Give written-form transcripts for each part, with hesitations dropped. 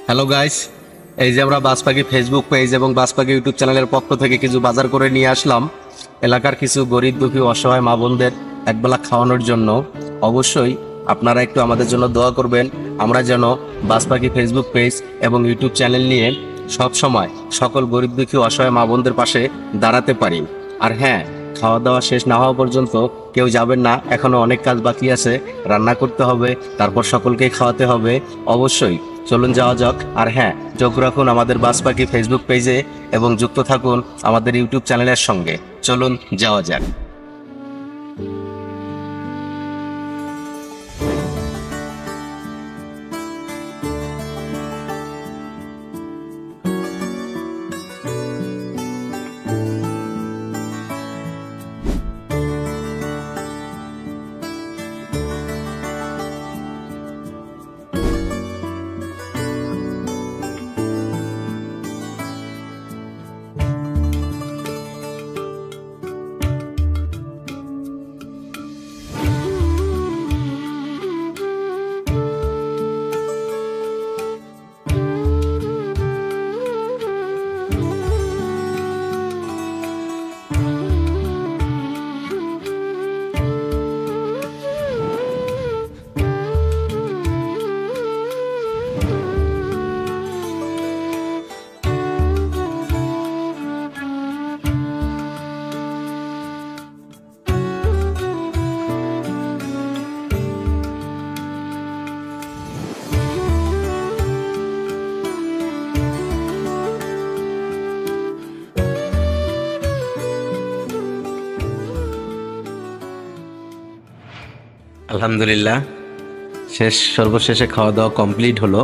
Hello guys, এই যে আমরা বাজপাখি ফেসবুক পেজ এবং বাজপাখি ইউটিউব চ্যানেলের পক্ষ থেকে কিছু বাজার করে নিয়ে আসলাম এলাকার কিছু গরিব দুঃখী অসহায় মা বোনদের একবেলা খাওয়ানোর জন্য। অবশ্যই আপনারা একটু আমাদের জন্য দোয়া করবেন, আমরা যেন বাজপাখি ফেসবুক পেজ এবং ইউটিউব চ্যানেল নিয়ে সব সময় সকল গরিব দুঃখী অসহায় মা বোনদের পাশে দাঁড়াতে পারি। আর হ্যাঁ, খাওয়া দাওয়া শেষ না হওয়া পর্যন্ত কেউ যাবেন না, এখনো অনেক কাজ বাকি আছে। রান্না করতে হবে, তারপর সকলকেই খাওয়াতে হবে। অবশ্যই চলুন যাওয়া যাক। আর হ্যাঁ, চোখ রাখুন আমাদের বাজপাখি ফেসবুক পেজে এবং যুক্ত থাকুন আমাদের ইউটিউব চ্যানেলের সঙ্গে। চলুন যাওয়া যাক। আলহামদুলিল্লাহ, সর্বশেষে খাওয়া দাওয়া কমপ্লিট হলো।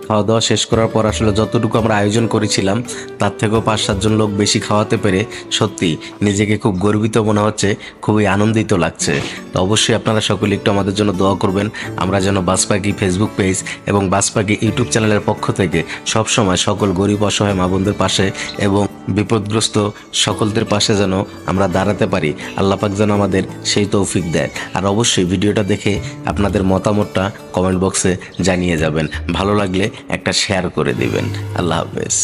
খাওয়া দাওয়া শেষ করার পর আসলে যতটুকু আমরা আয়োজন করেছিলাম তার থেকেও ৫-৭ জন লোক বেশি খাওয়াতে পেরে সত্যি নিজেকে খুব গর্বিত মনে হচ্ছে, খুবই আনন্দিত লাগছে। তো অবশ্যই আপনারা সকলে একটু আমাদের জন্য দোয়া করবেন, আমরা যেন বাজপাখি ফেসবুক পেজ এবং বাজপাখি ইউটিউব চ্যানেলের পক্ষ থেকে সবসময় সকল গরিব অসহায় মা বোনদের পাশে এবং বিপদগ্রস্ত সকলদের পাশে যেন আমরা দাঁড়াতে পারি। আল্লাহ পাক যেন আমাদের সেই তৌফিক দেয়। আর অবশ্যই ভিডিওটা দেখে আপনাদের মতামতটা কমেন্ট বক্সে জানিয়ে যাবেন, ভালো লাগলে একটা শেয়ার করে দিবেন। আল্লাহ হাফেজ।